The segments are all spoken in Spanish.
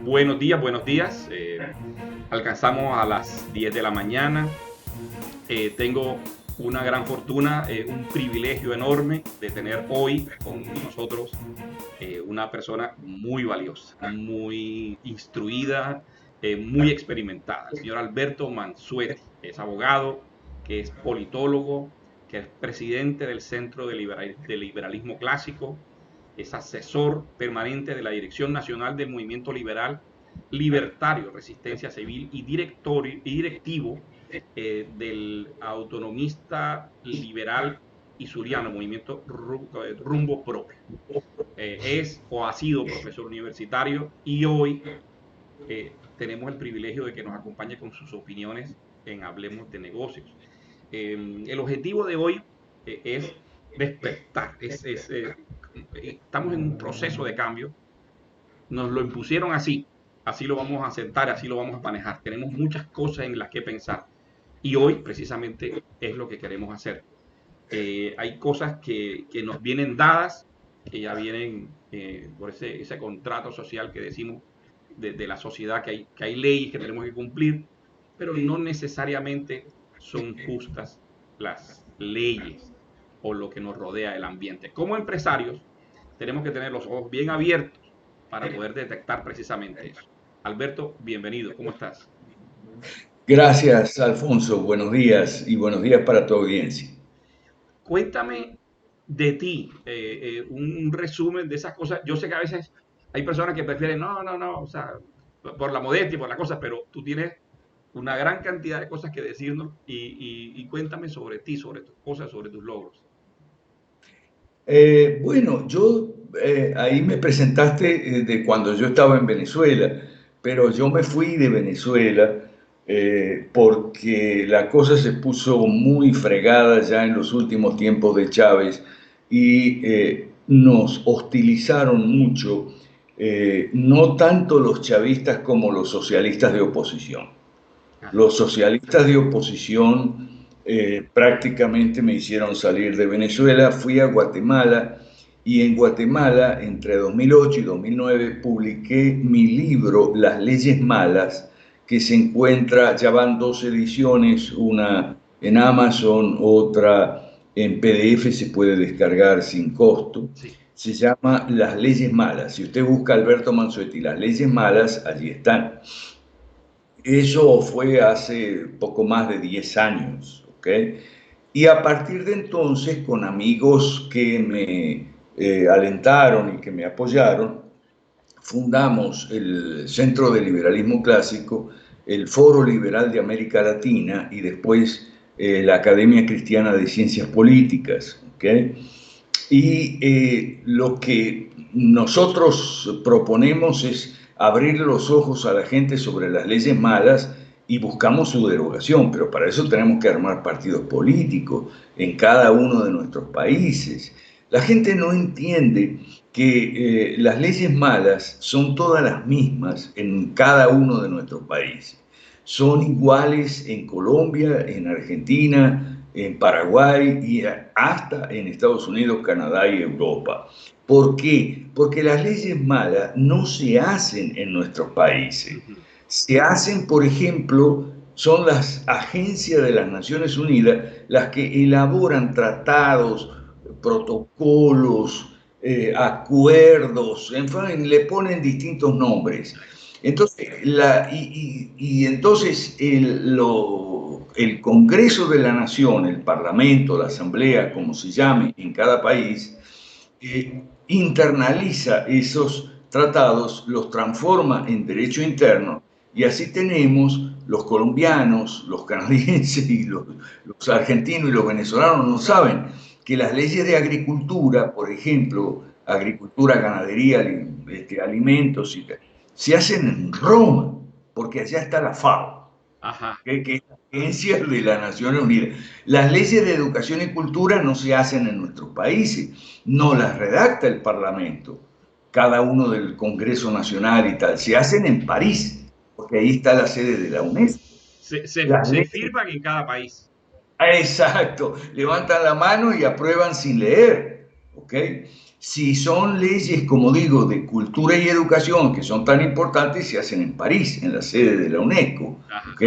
Buenos días, buenos días. Alcanzamos a las 10 de la mañana. Tengo una gran fortuna, un privilegio enorme de tener hoy con nosotros una persona muy valiosa, muy instruida, muy experimentada. El señor Alberto Mansuetti es abogado, que es politólogo, que es presidente del Centro de Liberalismo Clásico, es asesor permanente de la Dirección Nacional del Movimiento Liberal, Libertario, Resistencia Civil y directivo del autonomista liberal isuriano, movimiento Rumbo Propio. Es o ha sido profesor universitario y hoy tenemos el privilegio de que nos acompañe con sus opiniones en Hablemos de Negocios. El objetivo de hoy es despertar, estamos en un proceso de cambio, nos lo impusieron así, así lo vamos a aceptar, así lo vamos a manejar. Tenemos muchas cosas en las que pensar y hoy precisamente es lo que queremos hacer. Hay cosas que nos vienen dadas, que ya vienen por ese contrato social que decimos de la sociedad, que hay leyes que tenemos que cumplir, pero no necesariamente son justas las leyes o lo que nos rodea el ambiente. Como empresarios tenemos que tener los ojos bien abiertos para poder detectar precisamente eso. Alberto, bienvenido, ¿cómo estás? Gracias, Alfonso. Buenos días y buenos días para tu audiencia. Cuéntame de ti, un resumen de esas cosas. Yo sé que a veces hay personas que prefieren, no, o sea, por la modestia y por la cosa, pero tú tienes una gran cantidad de cosas que decirnos y cuéntame sobre ti, sobre tus cosas, sobre tus logros. Bueno, ahí me presentaste de cuando yo estaba en Venezuela, pero yo me fui de Venezuela porque la cosa se puso muy fregada ya en los últimos tiempos de Chávez y nos hostilizaron mucho, no tanto los chavistas como los socialistas de oposición. Ajá. Los socialistas de oposición prácticamente me hicieron salir de Venezuela, fui a Guatemala y en Guatemala entre 2008 y 2009 publiqué mi libro Las leyes malas, que se encuentra, ya van dos ediciones, una en Amazon, otra en PDF, se puede descargar sin costo. Sí. Se llama Las leyes malas. Si usted busca Alberto Mansuetti, Las leyes malas, allí están. Eso fue hace poco más de 10 años, ¿ok? Y a partir de entonces, con amigos que me alentaron y que me apoyaron, fundamos el Centro de Liberalismo Clásico, el Foro Liberal de América Latina y después la Academia Cristiana de Ciencias Políticas, ¿ok? Y lo que nosotros proponemos es abrir los ojos a la gente sobre las leyes malas y buscamos su derogación, pero para eso tenemos que armar partidos políticos en cada uno de nuestros países. La gente no entiende que las leyes malas son todas las mismas en cada uno de nuestros países. Son iguales en Colombia, en Argentina, en Paraguay y hasta en Estados Unidos, Canadá y Europa. ¿Por qué? Porque las leyes malas no se hacen en nuestros países. Ujú. Se hacen, por ejemplo, son las agencias de las Naciones Unidas las que elaboran tratados, protocolos, acuerdos, en fin, le ponen distintos nombres. Entonces, entonces el Congreso de la Nación, el Parlamento, la Asamblea, como se llame en cada país, internaliza esos tratados, los transforma en derecho interno y así tenemos los colombianos, los canadienses y los argentinos y los venezolanos no saben que las leyes de agricultura, por ejemplo, agricultura, ganadería, alimentos, se hacen en Roma, porque allá está la FAO, Ajá. que es la agencia de las Naciones Unidas. Las leyes de educación y cultura no se hacen en nuestros países, no las redacta el Parlamento, cada uno del Congreso Nacional y tal, se hacen en París, porque ahí está la sede de la UNESCO. Las Se leyes, firman en cada país. exacto, levantan la mano y aprueban sin leer, ¿ok? Si son leyes, como digo, de cultura y educación, que son tan importantes, se hacen en París, en la sede de la UNESCO, Ajá. ¿ok?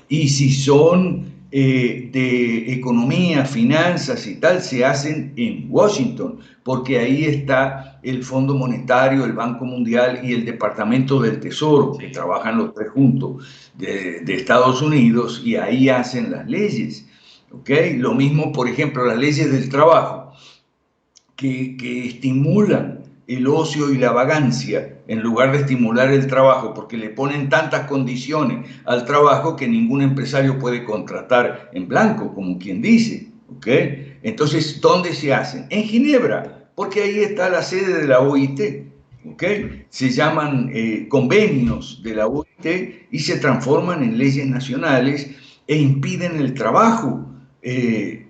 Y si son de economía, finanzas y tal, se hacen en Washington, porque ahí está el Fondo Monetario, el Banco Mundial y el Departamento del Tesoro, que Sí. trabajan los tres juntos de Estados Unidos, y ahí hacen las leyes, ¿ok? Lo mismo, por ejemplo, las leyes del trabajo que estimulan el ocio y la vagancia en lugar de estimular el trabajo, porque le ponen tantas condiciones al trabajo que ningún empresario puede contratar en blanco, como quien dice. ¿Ok? Entonces, ¿dónde se hacen? En Ginebra, porque ahí está la sede de la OIT. ¿Ok? Se llaman convenios de la OIT y se transforman en leyes nacionales e impiden el trabajo,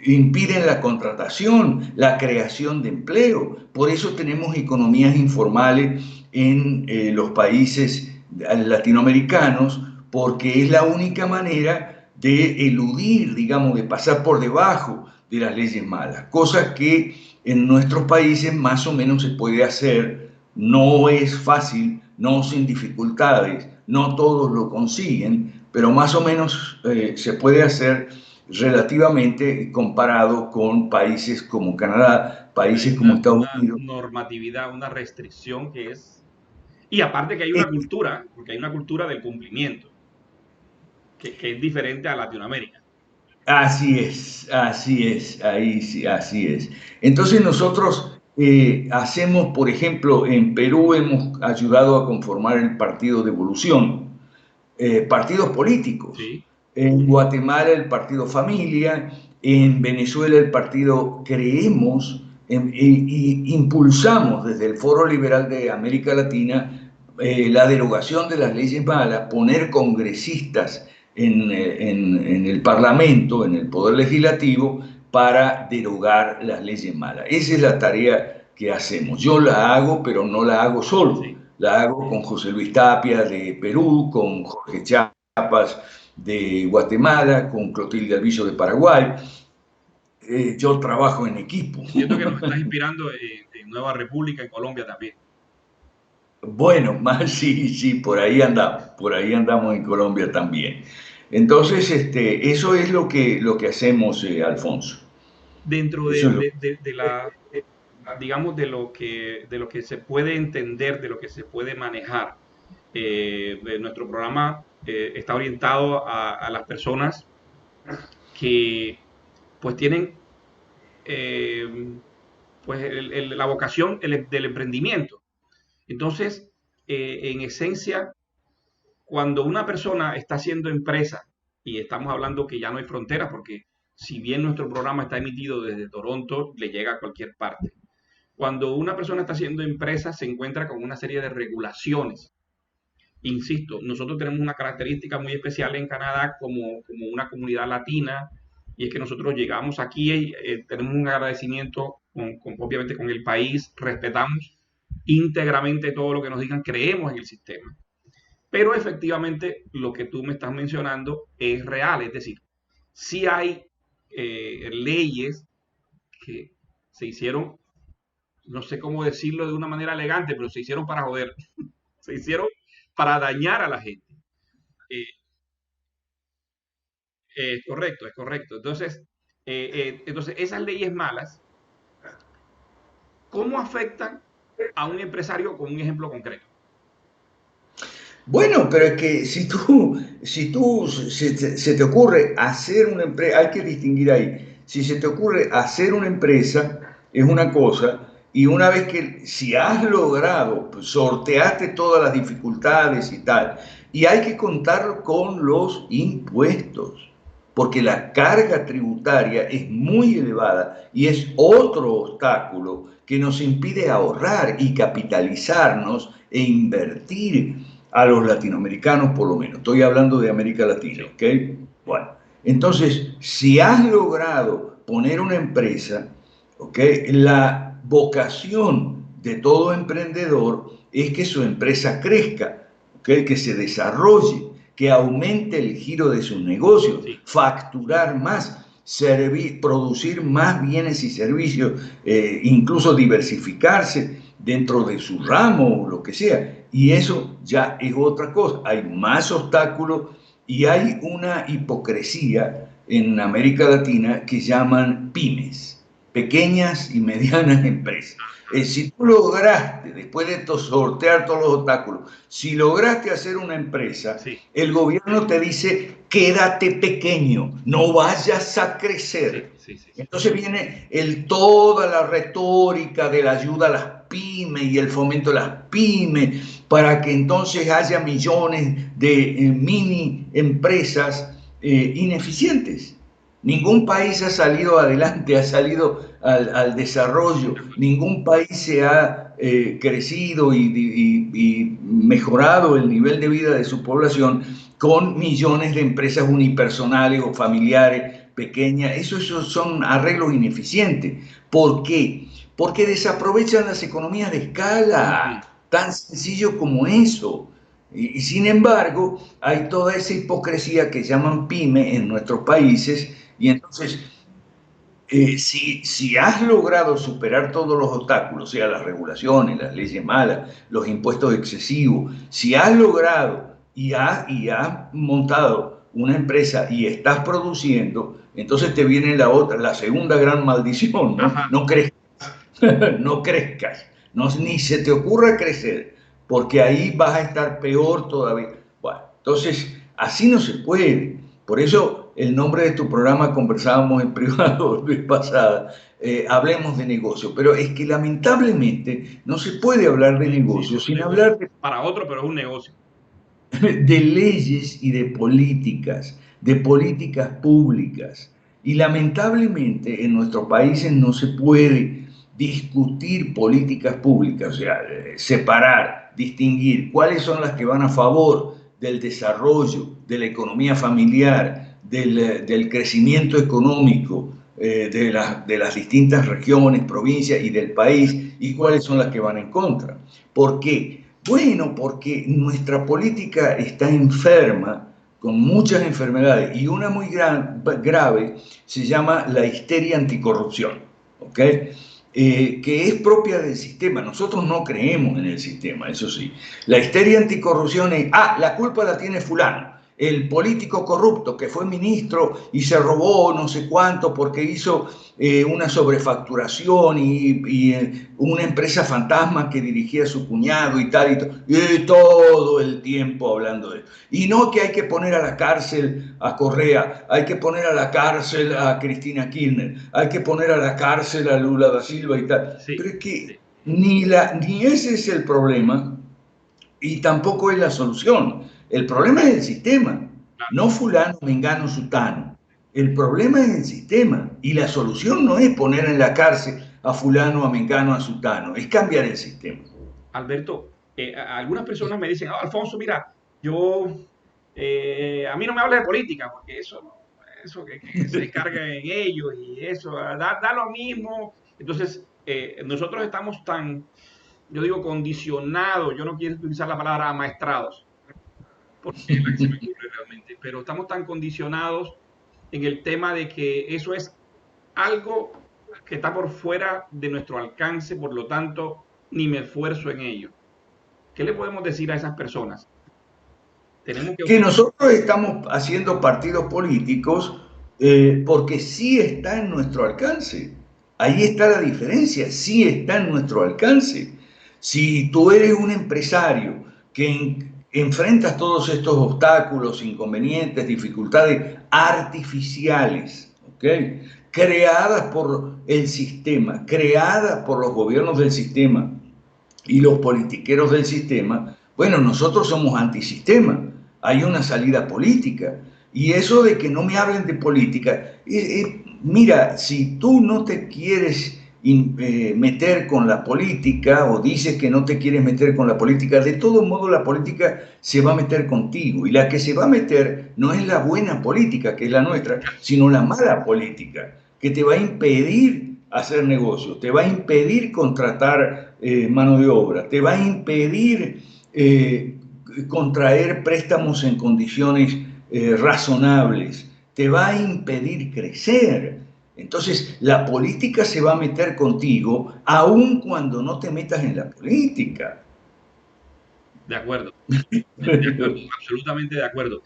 impiden la contratación, la creación de empleo. Por eso tenemos economías informales en los países latinoamericanos, porque es la única manera de eludir, digamos, de pasar por debajo de las leyes malas, cosa que en nuestros países más o menos se puede hacer, no es fácil, no sin dificultades, no todos lo consiguen, pero más o menos se puede hacer relativamente comparado con países como Canadá, Hay países como Estados una Unidos. normatividad, una restricción que es... Y aparte que hay Eh, una cultura, porque hay una cultura del cumplimiento, que es diferente a Latinoamérica. Así es, ahí sí, así es. Entonces nosotros hacemos, por ejemplo, en Perú hemos ayudado a conformar el Partido de Evolución, partidos políticos. Sí, En Guatemala el partido Familia, en Venezuela el partido Creemos, y impulsamos desde el Foro Liberal de América Latina la derogación de las leyes malas, poner congresistas en el Parlamento, en el Poder Legislativo, para derogar las leyes malas. Esa es la tarea que hacemos. Yo la hago, pero no la hago solo. sí. La hago con José Luis Tapia de Perú, con Jorge Chiapas de Guatemala, con Clotilde Alviso de Paraguay. Yo trabajo en equipo. Entiendo que nos estás inspirando en Nueva República, en Colombia también. Bueno, más sí, por ahí andamos en Colombia también. Entonces, eso es lo que hacemos, Alfonso. Dentro Eso es lo de la, digamos, de lo que se puede entender, de lo que se puede manejar. Nuestro programa está orientado a las personas que pues tienen eh, pues la vocación del emprendimiento. Entonces, en esencia, cuando una persona está haciendo empresa, y estamos hablando que ya no hay fronteras, porque si bien nuestro programa está emitido desde Toronto, le llega a cualquier parte. Cuando una persona está haciendo empresa, se encuentra con una serie de regulaciones. Insisto, nosotros tenemos una característica muy especial en Canadá como una comunidad latina, y es que nosotros llegamos aquí, tenemos un agradecimiento obviamente con el país, respetamos íntegramente todo lo que nos digan, creemos en el sistema. Pero efectivamente lo que tú me estás mencionando es real, es decir, sí hay leyes que se hicieron, no sé cómo decirlo de una manera elegante, pero se hicieron para joder, se hicieron para dañar a la gente. Eh, es correcto, es correcto. Entonces, esas leyes malas, ¿cómo afectan a un empresario con un ejemplo concreto? Bueno, pero es que si tú se te ocurre hacer una empresa, hay que distinguir ahí. Si se te ocurre hacer una empresa, es una cosa, y una vez que si has logrado, pues, sorteaste todas las dificultades y tal, y hay que contar con los impuestos, porque la carga tributaria es muy elevada y es otro obstáculo que nos impide ahorrar y capitalizarnos e invertir a los latinoamericanos por lo menos. Estoy hablando de América Latina, Sí, ¿ok? Bueno, entonces, si has logrado poner una empresa, ¿ok? La vocación de todo emprendedor es que su empresa crezca, ¿ok? Que se desarrolle, que aumente el giro de sus negocios, sí, facturar más. producir más bienes y servicios, incluso diversificarse dentro de su ramo o lo que sea. Y eso ya es otra cosa. Hay más obstáculos y hay una hipocresía en América Latina que llaman pymes, pequeñas y medianas empresas. Si tú lograste, después de sortear todos los obstáculos, si lograste hacer una empresa, Sí, el gobierno te dice, quédate pequeño, no vayas a crecer. sí, sí, sí, sí. Entonces viene toda la retórica de la ayuda a las pymes y el fomento de las pymes para que entonces haya millones de mini empresas ineficientes. Ningún país ha salido adelante, ha salido al desarrollo, ningún país se ha crecido y mejorado el nivel de vida de su población con millones de empresas unipersonales o familiares pequeñas. Esos son arreglos ineficientes. ¿Por qué? Porque desaprovechan las economías de escala, tan sencillo como eso. Y sin embargo, hay toda esa hipocresía que llaman pyme en nuestros países, y entonces, si has logrado superar todos los obstáculos, o sea, las regulaciones, las leyes malas, los impuestos excesivos, si has logrado y has montado una empresa y estás produciendo, entonces te viene la segunda gran maldición, ¿no? Ajá. No crezcas, no crezcas, no, ni se te ocurra crecer, porque ahí vas a estar peor todavía. Bueno, entonces, así no se puede. Por eso el nombre de tu programa, conversábamos en privado la vez pasada, hablemos de negocio, pero es que lamentablemente no se puede hablar de Sí, sí, negocio es un sin negocio hablar para otro, pero es un negocio. de leyes y de políticas públicas. Y lamentablemente en nuestros países no se puede discutir políticas públicas, o sea, separar, distinguir cuáles son las que van a favor del desarrollo, de la economía familiar, del crecimiento económico de las distintas regiones, provincias y del país, y cuáles son las que van en contra. ¿Por qué? Bueno, porque nuestra política está enferma, con muchas enfermedades, y una muy grave se llama la histeria anticorrupción, ¿ok? Que es propia del sistema. Nosotros no creemos en el sistema, eso sí. La histeria anticorrupción es, la culpa la tiene fulano, el político corrupto que fue ministro y se robó no sé cuánto porque hizo una sobrefacturación y una empresa fantasma que dirigía a su cuñado y tal, y todo el tiempo hablando de eso. Y no que hay que poner a la cárcel a Correa, hay que poner a la cárcel a Cristina Kirchner, hay que poner a la cárcel a Lula da Silva y tal. Sí, Pero es que ni ese es el problema y tampoco es la solución. El problema es el sistema, no fulano, mengano, sutano. El problema es el sistema y la solución no es poner en la cárcel a fulano, a mengano, a sutano, es cambiar el sistema. Alberto, algunas personas me dicen, Alfonso, mira, yo, a mí no me hables de política, porque eso que se carga en ellos y eso, da lo mismo. Entonces, nosotros estamos tan, yo digo, condicionados, yo no quiero utilizar la palabra amaestrados, porque es la que se me ocurre realmente, pero estamos tan condicionados en el tema de que eso es algo que está por fuera de nuestro alcance, por lo tanto, ni me esfuerzo en ello. ¿Qué le podemos decir a esas personas? Tenemos que... Que nosotros estamos haciendo partidos políticos porque sí está en nuestro alcance. Ahí está la diferencia, sí está en nuestro alcance. Si tú eres un empresario que enfrentas todos estos obstáculos, inconvenientes, dificultades artificiales, ¿ok? Creadas por el sistema, creadas por los gobiernos del sistema y los politiqueros del sistema, bueno, nosotros somos antisistema, hay una salida política. Y eso de que no me hablen de política, mira, si tú no te quieres meter con la política o dices que no te quieres meter con la política, de todo modo la política se va a meter contigo y la que se va a meter no es la buena política, que es la nuestra, sino la mala política, que te va a impedir hacer negocios, te va a impedir contratar mano de obra, te va a impedir contraer préstamos en condiciones razonables, te va a impedir crecer. Entonces, la política se va a meter contigo aun cuando no te metas en la política. De acuerdo, de acuerdo, absolutamente de acuerdo.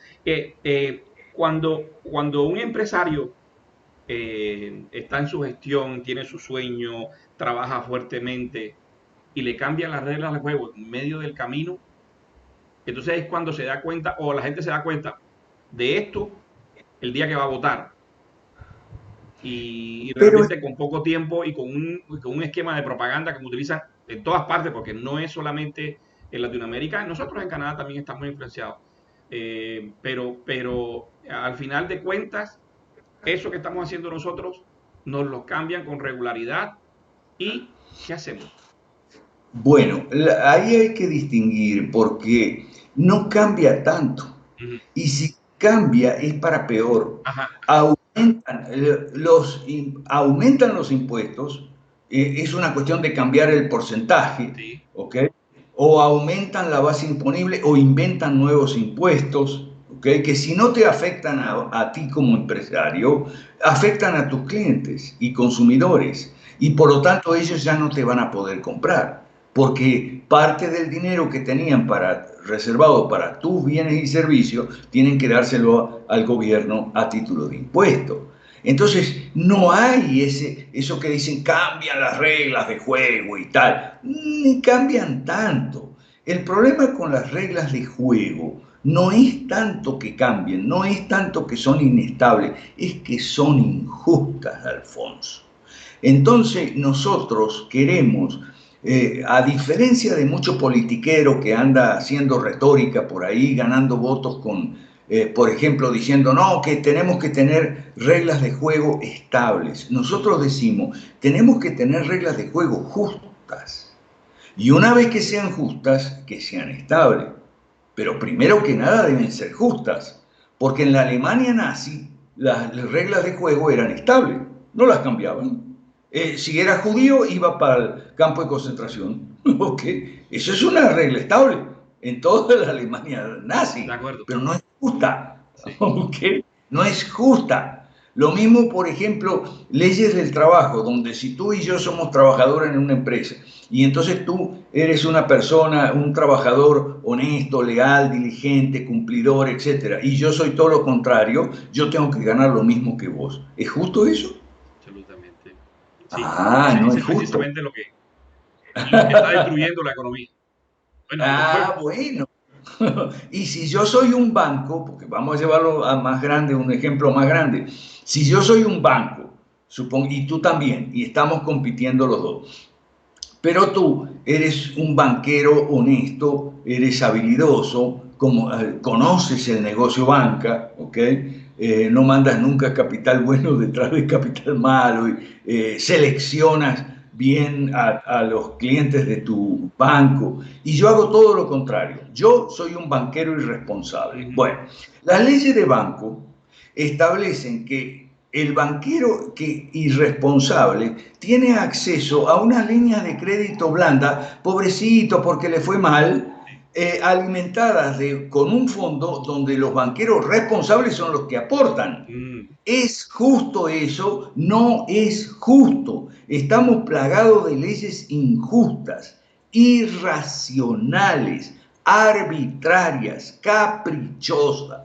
Cuando un empresario está en su gestión, tiene su sueño, trabaja fuertemente y le cambian las reglas del juego en medio del camino, entonces es cuando se da cuenta, o la gente se da cuenta de esto el día que va a votar. Y Pero realmente con poco tiempo y con un esquema de propaganda que utilizan en todas partes, porque no es solamente en Latinoamérica, nosotros en Canadá también estamos influenciados. Pero al final de cuentas, eso que estamos haciendo nosotros nos lo cambian con regularidad. ¿Y qué hacemos? bueno, ahí hay que distinguir porque no cambia tanto. Ujú. Y si cambia es para peor. Ajá, Aumentan los impuestos, es una cuestión de cambiar el porcentaje, sí, ¿ok? O aumentan la base imponible o inventan nuevos impuestos, ¿ok? Que si no te afectan a ti como empresario, afectan a tus clientes y consumidores. Y por lo tanto ellos ya no te van a poder comprar, porque parte del dinero que tenían reservado para tus bienes y servicios tienen que dárselo al gobierno a título de impuesto. Entonces, no hay eso que dicen cambian las reglas de juego y tal, ni cambian tanto. El problema con las reglas de juego no es tanto que cambien, no es tanto que son inestables, es que son injustas, Alfonso. Entonces nosotros queremos, a diferencia de mucho politiquero que anda haciendo retórica por ahí, ganando votos por ejemplo, diciendo, no, que tenemos que tener reglas de juego estables. Nosotros decimos, tenemos que tener reglas de juego justas. Y una vez que sean justas, que sean estables. Pero primero que nada deben ser justas, porque en la Alemania nazi las reglas de juego eran estables, no las cambiaban. Si era judío iba para el campo de concentración. Okay. Eso es una regla estable en toda la Alemania de nazi, acuerdo. pero no es justa. Sí. Okay. No es justa. Lo mismo, por ejemplo, leyes del trabajo, donde si tú y yo somos trabajadores en una empresa y entonces tú eres una persona, un trabajador honesto, leal, diligente, cumplidor, etcétera, y yo soy todo lo contrario, yo tengo que ganar lo mismo que vos. ¿Es justo eso? Absolutamente. Sí, Ah, no ese es es justo. precisamente lo que está destruyendo la economía. Bueno, y los Ah, pueblos. bueno. Y si yo soy un banco, porque vamos a llevarlo a más grande, un ejemplo más grande, si yo soy un banco, y tú también, y estamos compitiendo los dos, pero tú eres un banquero honesto, eres habilidoso, conoces el negocio banca, ¿ok? No mandas nunca capital bueno detrás de capital malo, y seleccionas bien a los clientes de tu banco. Y yo hago todo lo contrario. Yo soy un banquero irresponsable. Ujú. Bueno, las leyes de banco establecen que el banquero que irresponsable tiene acceso a unas líneas de crédito blanda, pobrecito porque le fue mal, alimentadas con un fondo donde los banqueros responsables son los que aportan. Mm. ¿Es justo eso? No es justo. Estamos plagados de leyes injustas, irracionales, arbitrarias, caprichosas.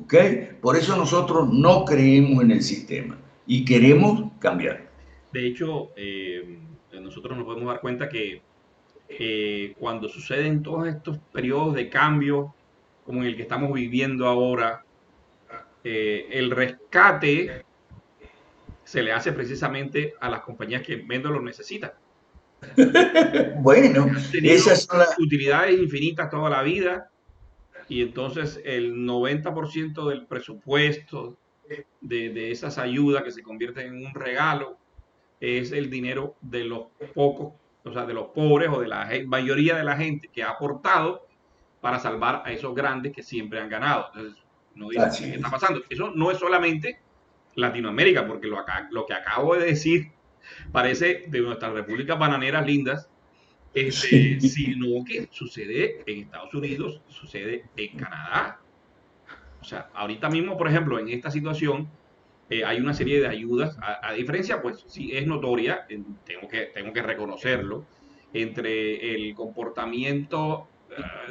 ¿Ok? Por eso nosotros no creemos en el sistema y queremos cambiar. De hecho, nosotros nos podemos dar cuenta que cuando suceden todos estos periodos de cambio, como en el que estamos viviendo ahora, el rescate se le hace precisamente a las compañías que menos lo necesitan. Bueno, Han tenido esas son las... utilidades infinitas toda la vida y entonces el 90% del presupuesto de esas ayudas que se convierten en un regalo es el dinero de los pocos, o sea, de los pobres o de la mayoría de la gente que ha aportado para salvar a esos grandes que siempre han ganado. Entonces, uno dice, Así ¿qué está es. pasando? Eso no es solamente Latinoamérica, porque lo que acabo de decir parece de nuestras repúblicas bananeras lindas, Sí. sino que sucede en Estados Unidos, sucede en Canadá. O sea, ahorita mismo, por ejemplo, en esta situación, hay una serie de ayudas, a diferencia, pues sí es notoria, tengo que reconocerlo, entre el comportamiento,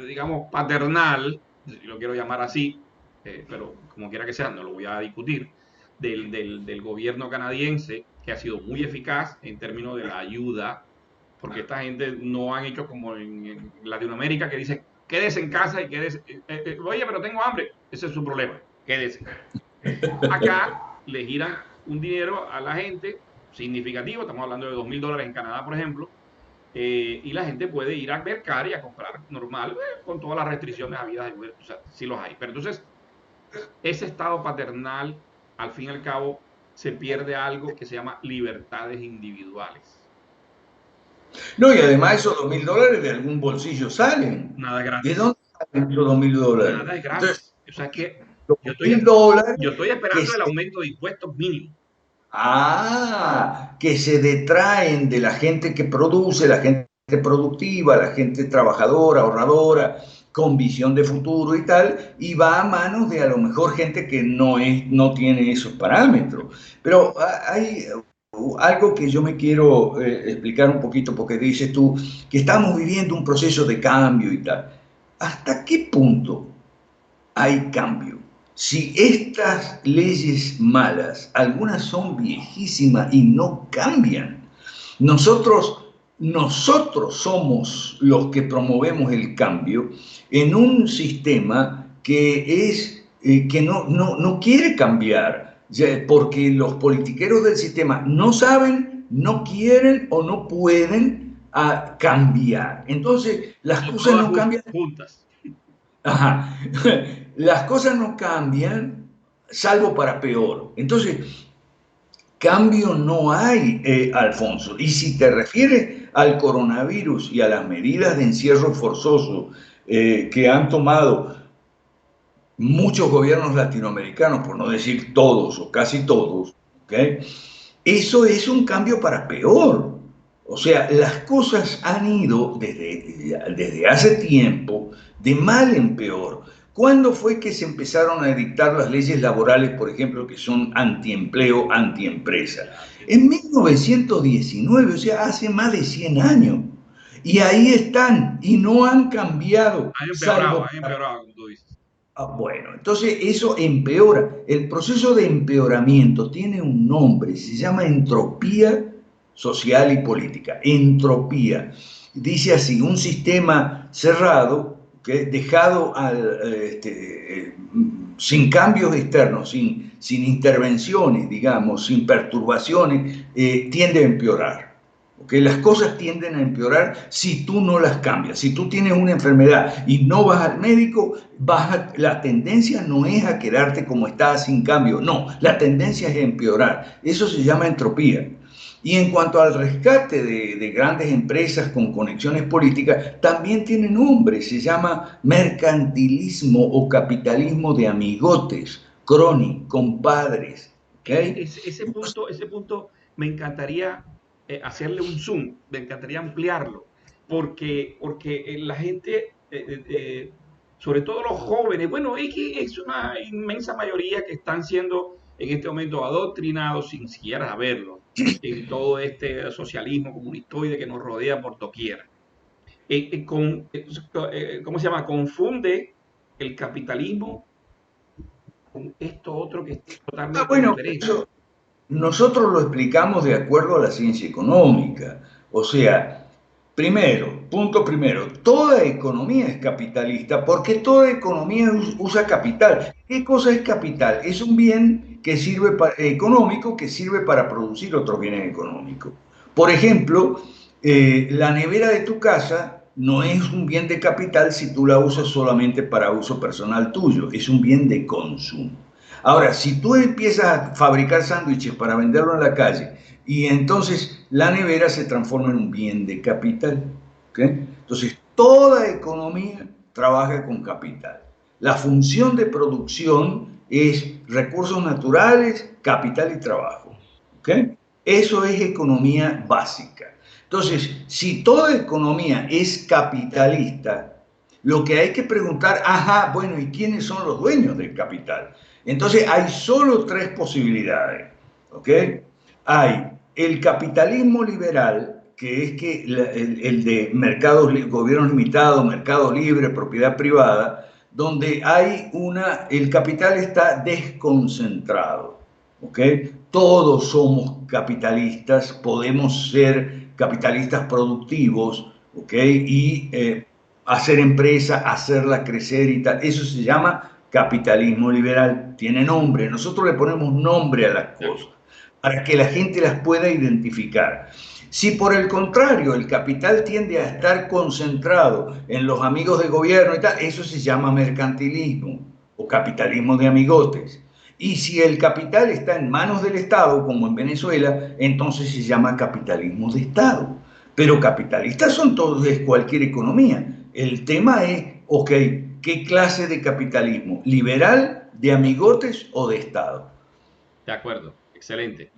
digamos, paternal, si lo quiero llamar así, pero como quiera que sea, no lo voy a discutir, del gobierno canadiense, que ha sido muy eficaz en términos de la ayuda, porque esta gente no han hecho como en Latinoamérica, que dice, quédese en casa y quédese, oye, pero tengo hambre, ese es su problema, quédese. Acá le giran un dinero a la gente significativo, estamos hablando de $2,000 en Canadá, por ejemplo, y la gente puede ir a mercar y a comprar normal, con todas las restricciones habidas, o sea, sí los hay. Pero entonces, ese estado paternal, al fin y al cabo, se pierde algo que se llama libertades individuales. No, y además esos $2,000 de algún bolsillo salen. Nada es ¿De gratis. dónde salen esos $2,000? Nada es Entonces, gratis. O sea que los yo estoy, mil dólares yo estoy que esperando el se, aumento de impuestos mínimo. que se detraen de la gente que produce, la gente productiva, la gente trabajadora, ahorradora, con visión de futuro y tal, y va a manos de a lo mejor gente que no tiene esos parámetros. Pero hay algo que yo me quiero explicar un poquito, porque dices tú que estamos viviendo un proceso de cambio y tal. ¿Hasta qué punto hay cambio? Si estas leyes malas, algunas son viejísimas y no cambian, nosotros somos los que promovemos el cambio en un sistema que no quiere cambiar, porque los politiqueros del sistema no saben, no quieren o no pueden cambiar. Entonces, las O cosas todas no cambian. juntas. Ajá. Las cosas no cambian salvo para peor. Entonces, cambio no hay, Alfonso. Y si te refieres al coronavirus y a las medidas de encierro forzoso que han tomado muchos gobiernos latinoamericanos, por no decir todos o casi todos, ¿okay? Eso es un cambio para peor. O sea, las cosas han ido desde hace tiempo de mal en peor. ¿Cuándo fue que se empezaron a dictar las leyes laborales, por ejemplo, que son antiempleo, antiempresa? En 1919, o sea, hace más de 100 años. Y ahí están, y no han cambiado, salvo. Han empeorado, como tú dices. Bueno, entonces eso empeora. El proceso de empeoramiento tiene un nombre, se llama entropía social y política. Entropía. Dice así, un sistema cerrado, que dejado sin cambios externos, sin intervenciones, digamos, sin perturbaciones, tiende a empeorar. ¿Okay? Las cosas tienden a empeorar si tú no las cambias. Si tú tienes una enfermedad y no vas al médico, la tendencia no es a quedarte como estás sin cambio, no, la tendencia es a empeorar. Eso se llama entropía. Y en cuanto al rescate de grandes empresas con conexiones políticas, también tiene nombre, se llama mercantilismo o capitalismo de amigotes, crony, compadres. ¿Okay? Ese punto me encantaría hacerle un zoom, me encantaría ampliarlo, porque la gente, sobre todo los jóvenes, bueno, es que es una inmensa mayoría que están siendo en este momento adoctrinados sin siquiera saberlo en todo este socialismo comunistoide que nos rodea por doquier. ¿Cómo se llama? Confunde el capitalismo con esto otro que es totalmente Bueno, diferente. eso, nosotros lo explicamos de acuerdo a la ciencia económica. O sea, punto primero, toda economía es capitalista porque toda economía usa capital. ¿Qué cosa es capital? Es un bien que económico que sirve para producir otros bienes económicos. Por ejemplo, la nevera de tu casa no es un bien de capital si tú la usas solamente para uso personal tuyo, es un bien de consumo. Ahora, si tú empiezas a fabricar sándwiches para venderlo en la calle y entonces la nevera se transforma en un bien de capital, ¿okay? Entonces, toda economía trabaja con capital. La función de producción es recursos naturales, capital y trabajo, ¿okay? Eso es economía básica. Entonces, si toda economía es capitalista, Lo que hay que preguntar, ajá, bueno, ¿y quiénes son los dueños del capital? Entonces hay solo tres posibilidades, ¿ok? Hay el capitalismo liberal, que es que el de mercados, gobierno limitado, mercado libre, propiedad privada, donde hay el capital está desconcentrado, ¿ok? Todos somos capitalistas, podemos ser capitalistas productivos, ¿ok? Y hacer empresa, hacerla crecer y tal. Eso se llama capitalismo liberal. Tiene nombre. Nosotros le ponemos nombre a las cosas para que la gente las pueda identificar. Si por el contrario el capital tiende a estar concentrado en los amigos de gobierno y tal, eso se llama mercantilismo o capitalismo de amigotes. Y si el capital está en manos del Estado, como en Venezuela, entonces se llama capitalismo de Estado. Pero capitalistas son todos, es cualquier economía. El tema es, ok, ¿qué clase de capitalismo? ¿Liberal, de amigotes o de Estado? De acuerdo, excelente.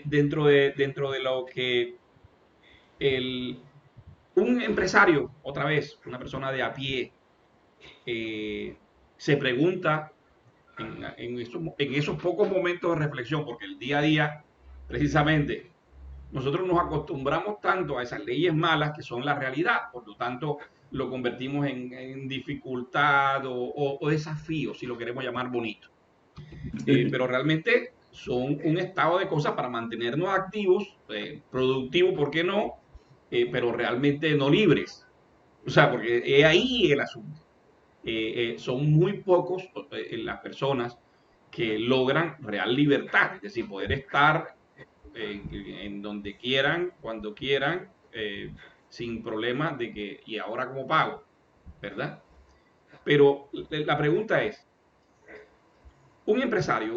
Dentro de lo que el, un empresario, otra vez, una persona de a pie, se pregunta en esos pocos momentos de reflexión, porque el día a día, precisamente, nosotros nos acostumbramos tanto a esas leyes malas que son la realidad, por lo tanto, lo convertimos en dificultad o desafío, si lo queremos llamar bonito. Pero realmente son un estado de cosas para mantenernos activos, productivos, ¿por qué no? Pero realmente no libres. O sea, porque es ahí el asunto. Son muy pocos las personas que logran real libertad, es decir, poder estar en donde quieran, cuando quieran, sin problemas de que, ¿y ahora cómo pago? ¿Verdad? Pero la pregunta es, un empresario,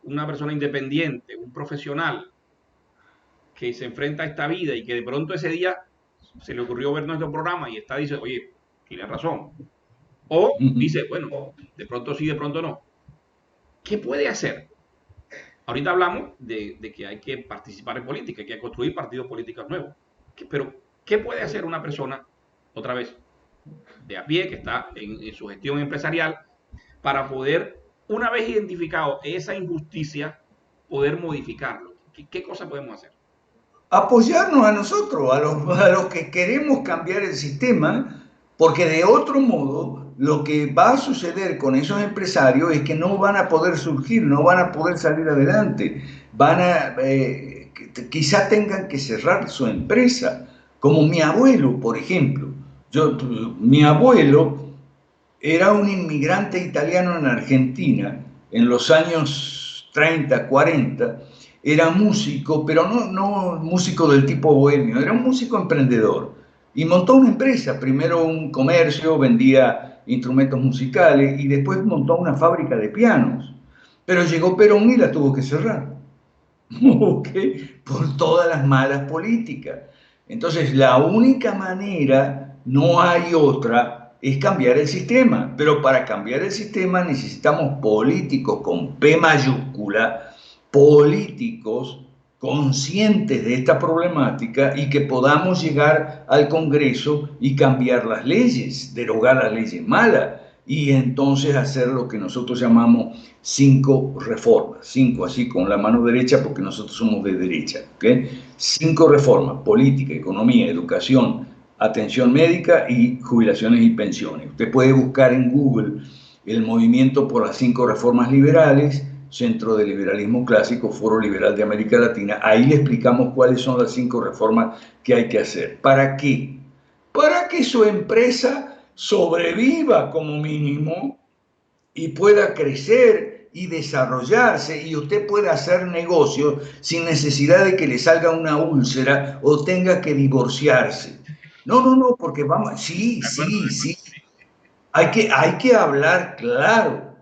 una persona independiente, un profesional que se enfrenta a esta vida y que de pronto ese día se le ocurrió ver nuestro programa y está dice, oye, tiene razón. O dice, bueno, de pronto sí, de pronto no. ¿Qué puede hacer? Ahorita hablamos de que hay que participar en política, hay que construir partidos políticos nuevos. Pero, ¿qué puede hacer una persona, otra vez, de a pie, que está en su gestión empresarial, para poder, una vez identificado esa injusticia, poder modificarlo? ¿Qué cosa podemos hacer? Apoyarnos a nosotros, a los que queremos cambiar el sistema, porque de otro modo lo que va a suceder con esos empresarios es que no van a poder surgir, no van a poder salir adelante, quizá tengan que cerrar su empresa, como mi abuelo, por ejemplo. Mi abuelo era un inmigrante italiano en Argentina en los años 30, 40. Era músico, pero no músico del tipo bohemio, era un músico emprendedor. Y montó una empresa, primero un comercio, vendía instrumentos musicales y después montó una fábrica de pianos. Pero llegó Perón y la tuvo que cerrar. ¿Ok? Por todas las malas políticas. Entonces, la única manera, no hay otra, es cambiar el sistema. Pero para cambiar el sistema necesitamos políticos con P mayúscula, políticos conscientes de esta problemática y que podamos llegar al Congreso y cambiar las leyes, derogar las leyes malas y entonces hacer lo que nosotros llamamos 5 reformas, 5 así con la mano derecha porque nosotros somos de derecha, ¿ok? 5 reformas: política, economía, educación, atención médica y jubilaciones y pensiones. Usted puede buscar en Google el movimiento por las 5 reformas liberales, Centro de Liberalismo Clásico, Foro Liberal de América Latina. Ahí le explicamos cuáles son las 5 reformas que hay que hacer. ¿Para qué? Para que su empresa sobreviva como mínimo y pueda crecer y desarrollarse y usted pueda hacer negocios sin necesidad de que le salga una úlcera o tenga que divorciarse. No, porque vamos, sí. Hay que hablar claro.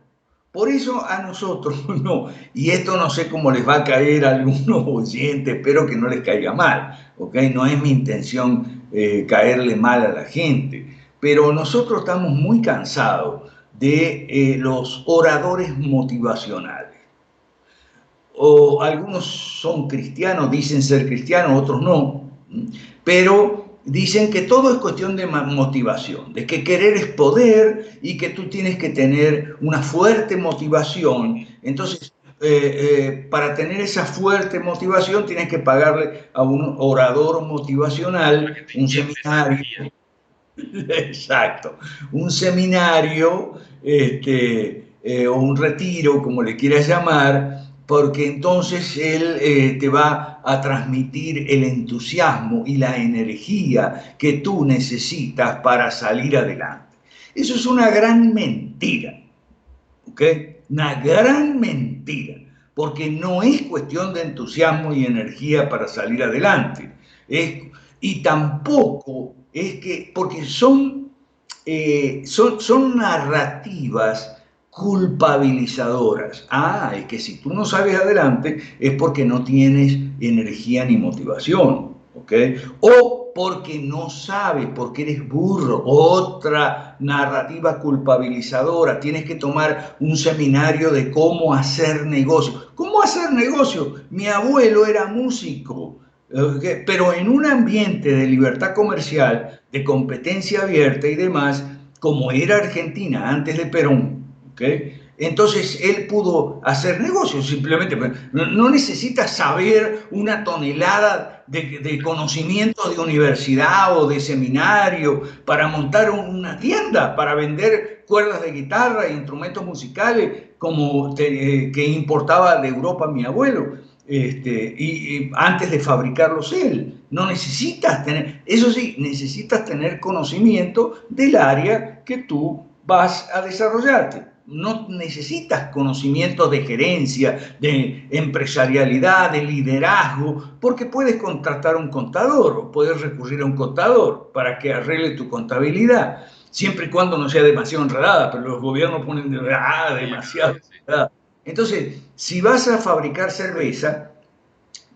Por eso a nosotros no, y esto no sé cómo les va a caer a algunos oyentes, espero que no les caiga mal, ¿ok? No es mi intención caerle mal a la gente, pero nosotros estamos muy cansados de los oradores motivacionales. O algunos son cristianos, dicen ser cristianos, otros no, pero dicen que todo es cuestión de motivación, de que querer es poder y que tú tienes que tener una fuerte motivación. Entonces, para tener esa fuerte motivación tienes que pagarle a un orador motivacional un seminario. Exacto, un seminario o un retiro, como le quieras llamar, porque entonces él te va a transmitir el entusiasmo y la energía que tú necesitas para salir adelante. Eso es una gran mentira, ¿ok? Una gran mentira, porque no es cuestión de entusiasmo y energía para salir adelante. Y tampoco es que, porque son narrativas culpabilizadoras. Ah, es que si tú no sales adelante es porque no tienes energía ni motivación, ¿ok? O porque no sabes, porque eres burro. Otra narrativa culpabilizadora. Tienes que tomar un seminario de cómo hacer negocio. ¿Cómo hacer negocio? Mi abuelo era músico, pero en un ambiente de libertad comercial, de competencia abierta y demás, como era Argentina antes de Perón, ¿okay? Entonces él pudo hacer negocios simplemente. No necesita saber una tonelada de conocimiento de universidad o de seminario para montar una tienda, para vender cuerdas de guitarra e instrumentos musicales que importaba de Europa mi abuelo. Y antes de fabricarlos él. No necesitas tener, eso sí, necesitas tener conocimiento del área que tú vas a desarrollarte. No necesitas conocimiento de gerencia, de empresarialidad, de liderazgo, porque puedes contratar a un contador o puedes recurrir a un contador para que arregle tu contabilidad, siempre y cuando no sea demasiado enredada, pero los gobiernos ponen demasiado enredada. Entonces, si vas a fabricar cerveza,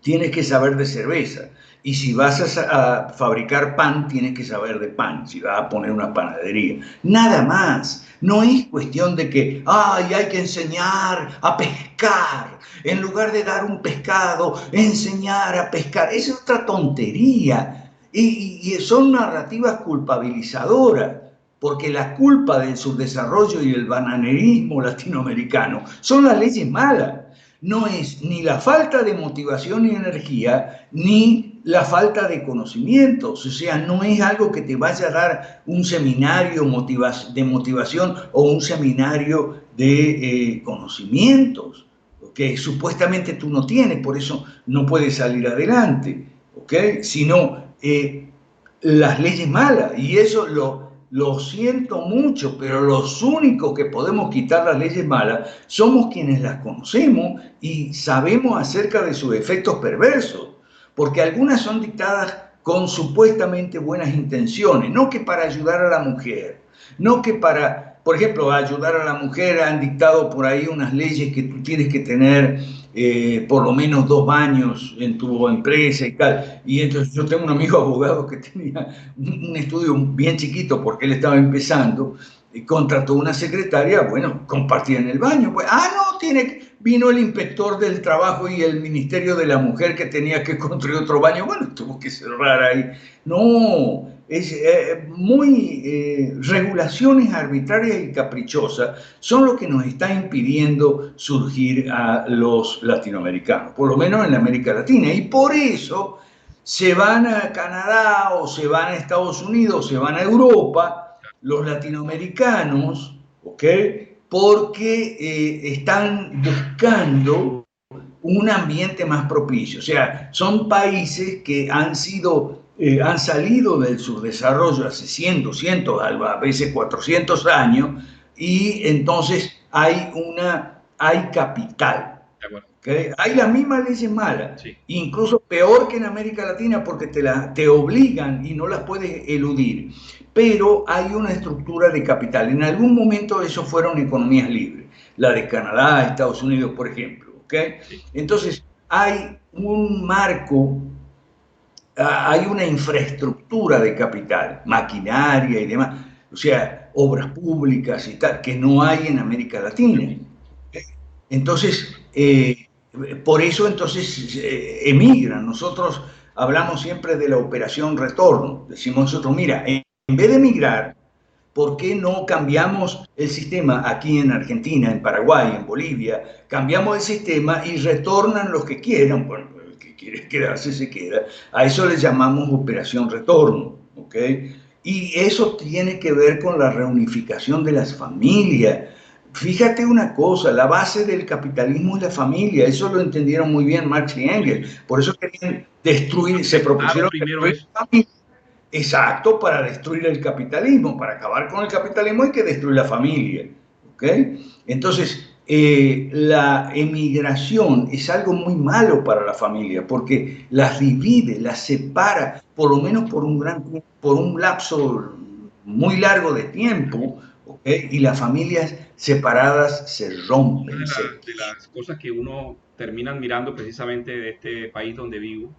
tienes que saber de cerveza. Y si vas a fabricar pan, tienes que saber de pan, si vas a poner una panadería. Nada más. No es cuestión de que, ay, hay que enseñar a pescar. En lugar de dar un pescado, enseñar a pescar. Esa es otra tontería. Y son narrativas culpabilizadoras, porque la culpa del subdesarrollo y el bananerismo latinoamericano son las leyes malas. No es ni la falta de motivación y energía, ni la falta de conocimientos. O sea, no es algo que te vaya a dar un seminario de motivación o un seminario de conocimientos, que supuestamente tú no tienes, por eso no puedes salir adelante, ¿ok? Sino las leyes malas. Y eso lo siento mucho, pero los únicos que podemos quitar las leyes malas somos quienes las conocemos y sabemos acerca de sus efectos perversos, porque algunas son dictadas con supuestamente buenas intenciones, no que para ayudar a la mujer, no que para, por ejemplo, ayudar a la mujer han dictado por ahí unas leyes que tú tienes que tener por lo menos 2 baños en tu empresa y tal. Y entonces yo tengo un amigo abogado que tenía un estudio bien chiquito porque él estaba empezando, y contrató una secretaria, bueno, compartía en el baño. Pues, no, vino el inspector del trabajo y el Ministerio de la Mujer que tenía que construir otro baño, bueno, tuvo que cerrar ahí. No, es regulaciones arbitrarias y caprichosas son lo que nos está impidiendo surgir a los latinoamericanos, por lo menos en la América Latina. Y por eso se van a Canadá o se van a Estados Unidos, se van a Europa, los latinoamericanos, ¿ok? Porque están buscando un ambiente más propicio. O sea, son países que han salido del subdesarrollo hace 100, 200, a veces 400 años, y entonces hay capital. ¿Okay? Hay las mismas leyes malas, sí, incluso peor que en América Latina porque te obligan y no las puedes eludir, pero hay una estructura de capital. En algún momento eso fueron economías libres, la de Canadá, Estados Unidos, por ejemplo. ¿Okay? Sí. Entonces hay un marco, hay una infraestructura de capital, maquinaria y demás, o sea, obras públicas y tal, que no hay en América Latina. Entonces, por eso entonces emigran. Nosotros hablamos siempre de la operación retorno. Decimos nosotros, mira, en vez de migrar, ¿por qué no cambiamos el sistema aquí en Argentina, en Paraguay, en Bolivia? Cambiamos el sistema y retornan los que quieran. Bueno, el que quiere quedarse se queda. A eso le llamamos operación retorno, ¿ok? Y eso tiene que ver con la reunificación de las familias. Fíjate una cosa, la base del capitalismo es la familia, eso lo entendieron muy bien Marx y Engels, por eso querían destruir, se Claro, propusieron primero destruir eso. la familia. Exacto, para destruir el capitalismo, para acabar con el capitalismo hay que destruir la familia, ¿ok? Entonces, la emigración es algo muy malo para la familia porque las divide, las separa, por lo menos por un lapso muy largo de tiempo, ¿ok? Y las familias separadas se Una rompen, se... de las cosas que uno termina admirando precisamente de este país donde vivo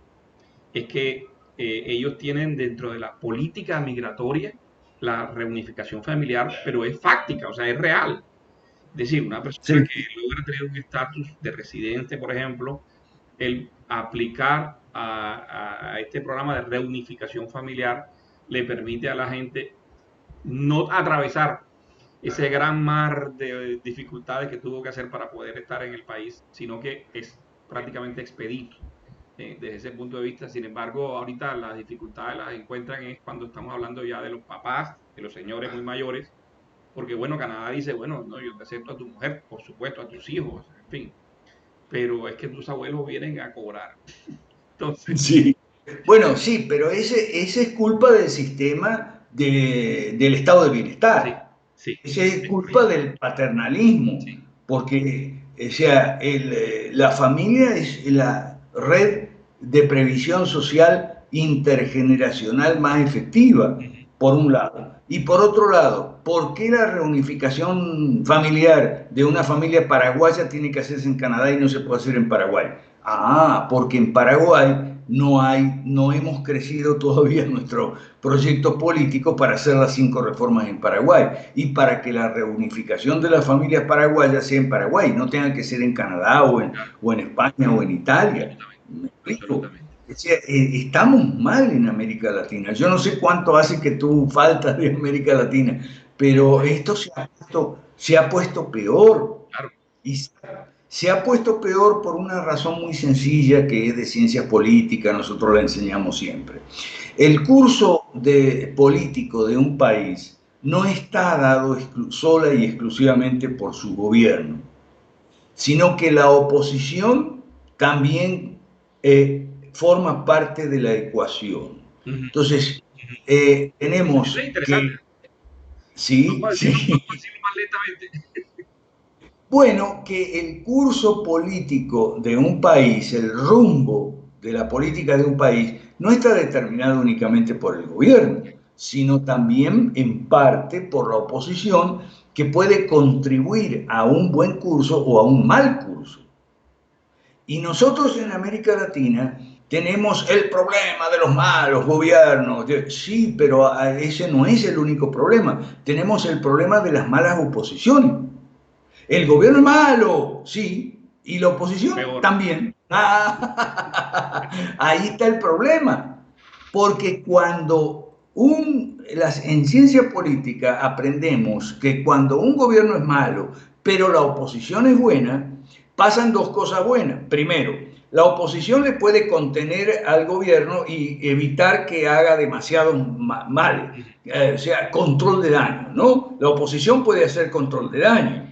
es que ellos tienen dentro de la política migratoria la reunificación familiar, pero es fáctica, o sea, es real. Es decir, una persona Sí, que logra tener un estatus de residente, por ejemplo, el aplicar a este programa de reunificación familiar le permite a la gente no atravesar ese gran mar de dificultades que tuvo que hacer para poder estar en el país, sino que es prácticamente expedito desde ese punto de vista. Sin embargo, ahorita las dificultades las encuentran es cuando estamos hablando ya de los papás, de los señores muy mayores, porque bueno, Canadá dice, bueno, no, yo te acepto a tu mujer, por supuesto, a tus hijos, en fin, pero es que tus abuelos vienen a cobrar. Entonces, sí. Bueno, sí, pero ese es culpa del sistema del estado de sí, bienestar. sí, Esa es es culpa correcto, del paternalismo, sí, porque o sea, la familia es la red de previsión social intergeneracional más efectiva, uh-huh, por un lado. Y por otro lado, ¿por qué la reunificación familiar de una familia paraguaya tiene que hacerse en Canadá y no se puede hacer en Paraguay? Ah, porque en Paraguay no hemos crecido todavía nuestro proyecto político para hacer las 5 reformas en Paraguay y para que la reunificación de las familias paraguayas sea en Paraguay, no tenga que ser en Canadá claro, o en España o en Italia. absolutamente, ¿Me explico? absolutamente. O sea, estamos mal en América Latina. Yo no sé cuánto hace que tú faltas de América Latina, pero esto se ha puesto peor. Claro, Y se ha puesto peor por una razón muy sencilla que es de ciencia política, nosotros la enseñamos siempre. El curso político de un país no está dado sola y exclusivamente por su gobierno, sino que la oposición también forma parte de la ecuación. uh-huh, Entonces, uh-huh. Eso es tenemos interesante. que, sí, Vamos a sí, decirlo más lentamente. bueno, que el curso político de un país, el rumbo de la política de un país, no está determinado únicamente por el gobierno, sino también en parte por la oposición que puede contribuir a un buen curso o a un mal curso. Y nosotros en América Latina tenemos el problema de los malos gobiernos. Sí, pero ese no es el único problema. Tenemos el problema de las malas oposiciones. El gobierno es malo, sí, y la oposición Peor. también. Ahí está el problema, porque en ciencia política aprendemos que cuando un gobierno es malo, pero la oposición es buena, pasan dos cosas buenas. Primero, la oposición le puede contener al gobierno y evitar que haga demasiado mal, o sea, control de daño, ¿no? La oposición puede hacer control de daño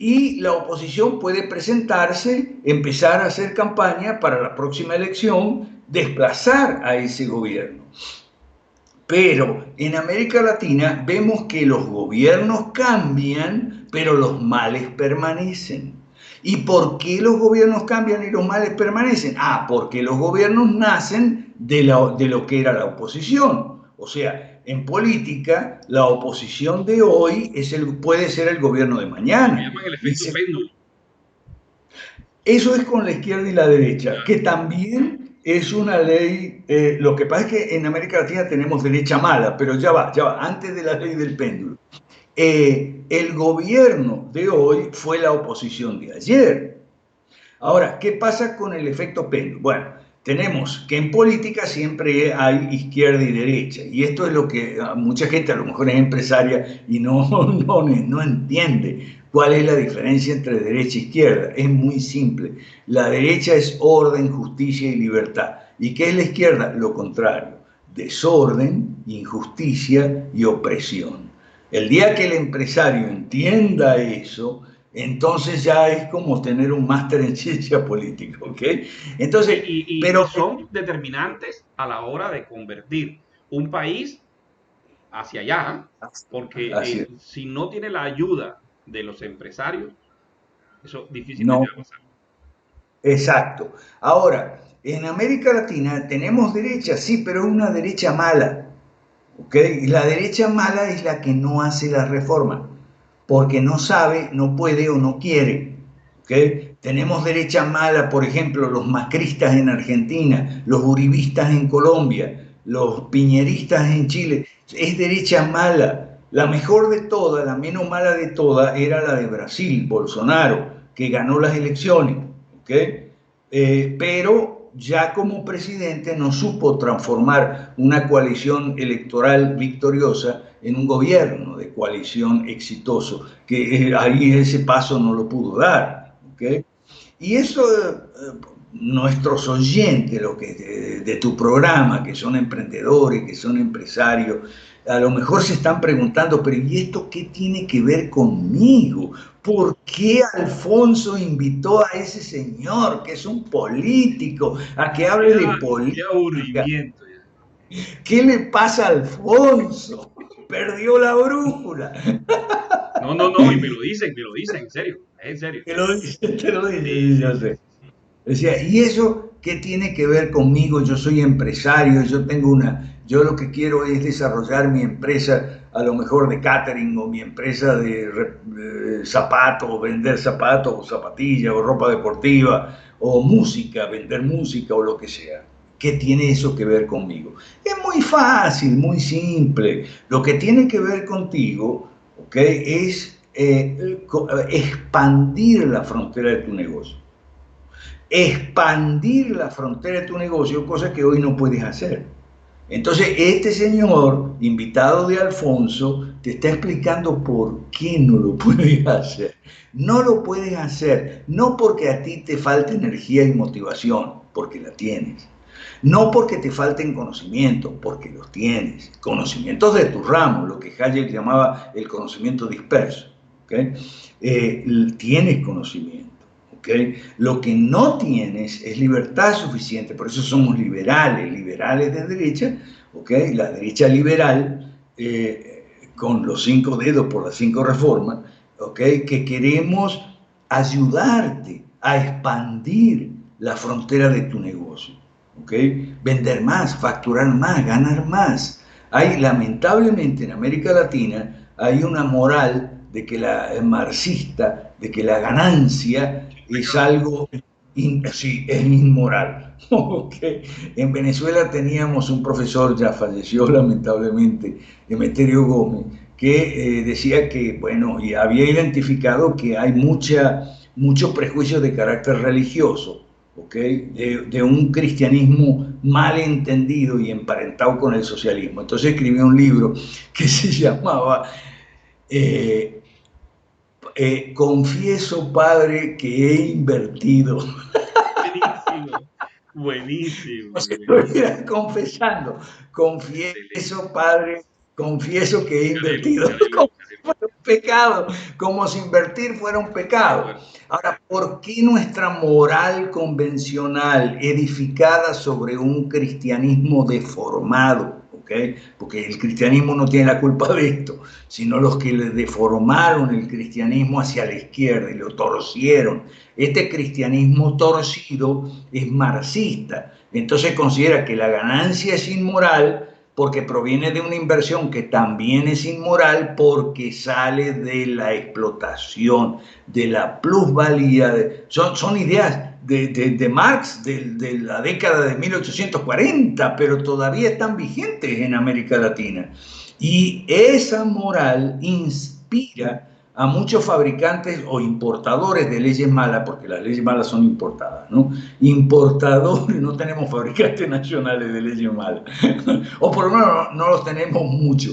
y la oposición puede presentarse, empezar a hacer campaña para la próxima elección, desplazar a ese gobierno. Pero en América Latina vemos que los gobiernos cambian, pero los males permanecen. ¿Y por qué los gobiernos cambian y los males permanecen? Ah, porque los gobiernos nacen de lo que era la oposición. O sea, en política, la oposición de hoy puede ser el gobierno de Lo que mañana. llaman el Y efecto péndulo. eso es con la izquierda y la derecha, que también es una ley. Lo que pasa es que en América Latina tenemos derecha mala, pero ya va, antes de la ley del péndulo. El gobierno de hoy fue la oposición de ayer. Ahora, ¿qué pasa con el efecto péndulo? Bueno, tenemos que en política siempre hay izquierda y derecha, y esto es lo que mucha gente a lo mejor es empresaria y no entiende cuál es la diferencia entre derecha e izquierda. Es muy simple. La derecha es orden, justicia y libertad. ¿Y qué es la izquierda? Lo contrario: desorden, injusticia y opresión. El día que el empresario entienda eso, entonces ya es como tener un máster en ciencia política, ¿ok? Entonces, y pero son determinantes a la hora de convertir un país hacia allá, porque así es. si no tiene la ayuda de los empresarios, eso difícilmente No, va a pasar. exacto. Ahora, en América Latina tenemos derecha, sí, pero es una derecha mala, ¿ok? Y la derecha mala es la que no hace la reforma, porque no sabe, no puede o no quiere, ¿ok? Tenemos derecha mala, por ejemplo, los macristas en Argentina, los uribistas en Colombia, los piñeristas en Chile. Es derecha mala. La mejor de todas, la menos mala de todas, era la de Brasil, Bolsonaro, que ganó las elecciones, ¿ok? Pero ya como presidente no supo transformar una coalición electoral victoriosa en un gobierno de coalición exitoso, que ahí ese paso no lo pudo dar, ¿ok? Y eso, nuestros oyentes, lo que de tu programa, que son emprendedores, que son empresarios, a lo mejor se están preguntando, pero ¿y esto qué tiene que ver conmigo? ¿Por qué Alfonso invitó a ese señor, que es un político, a que hable de Qué política? aburrimiento. ¿Qué le pasa a Alfonso? Perdió la brújula. No, no, no, y me lo dicen, en serio. Te lo Sí, dice, sí, yo sí, sé. sí, sí. Decía, ¿y eso qué tiene que ver conmigo? Yo soy empresario, yo lo que quiero es desarrollar mi empresa, a lo mejor de catering, o mi empresa de zapatos, vender zapatos o zapatillas o ropa deportiva o música, vender música o lo que sea. ¿Qué tiene eso que ver conmigo? Es muy fácil, muy simple. Lo que tiene que ver contigo, ¿ok? Es expandir la frontera de tu negocio, expandir la frontera de tu negocio, cosa que hoy no puedes hacer. Entonces, este señor, invitado de Alfonso, te está explicando por qué no lo puedes hacer. No lo puedes hacer, no porque a ti te falte energía y motivación, porque la tienes. No porque te falten conocimientos, porque los tienes. Conocimientos de tu ramo, lo que Hayek llamaba el conocimiento disperso. ¿Okay? Tienes conocimiento. ¿Okay? Lo que no tienes es libertad suficiente, por eso somos liberales, liberales de derecha, ¿okay? La derecha liberal, con los 5 dedos por las 5 reformas, ¿okay? Que queremos ayudarte a expandir la frontera de tu negocio, ¿okay? Vender más, facturar más, ganar más. Hay, lamentablemente, en América Latina, hay una moral de que marxista, de que la ganancia es algo, sí, es inmoral. Okay. En Venezuela teníamos un profesor, ya falleció lamentablemente, Emeterio Gómez, que decía que, bueno, y había identificado que hay mucho prejuicio de carácter religioso, ¿okay? De un cristianismo mal entendido y emparentado con el socialismo. Entonces escribió un libro que se llamaba Confieso, Padre, que he invertido. Buenísimo, buenísimo, buenísimo. Estoy confesando, Excelente. confieso, Padre, confieso que he Me alegro, invertido, me alegro, como me si alegro. fuera un pecado, como si invertir fuera un De pecado. acuerdo. Ahora, ¿por qué nuestra moral convencional, edificada sobre un cristianismo deformado? ¿Okay? Porque el cristianismo no tiene la culpa de esto, sino los que le deformaron el cristianismo hacia la izquierda y lo torcieron. Este cristianismo torcido es marxista. Entonces considera que la ganancia es inmoral porque proviene de una inversión que también es inmoral porque sale de la explotación, de la plusvalía. Son ideas de Marx de la década de 1840, pero todavía están vigentes en América Latina. Y esa moral inspira a muchos fabricantes o importadores de leyes malas, porque las leyes malas son importadas, ¿no? Importadores, no tenemos fabricantes nacionales de leyes malas, o por lo menos no los tenemos mucho.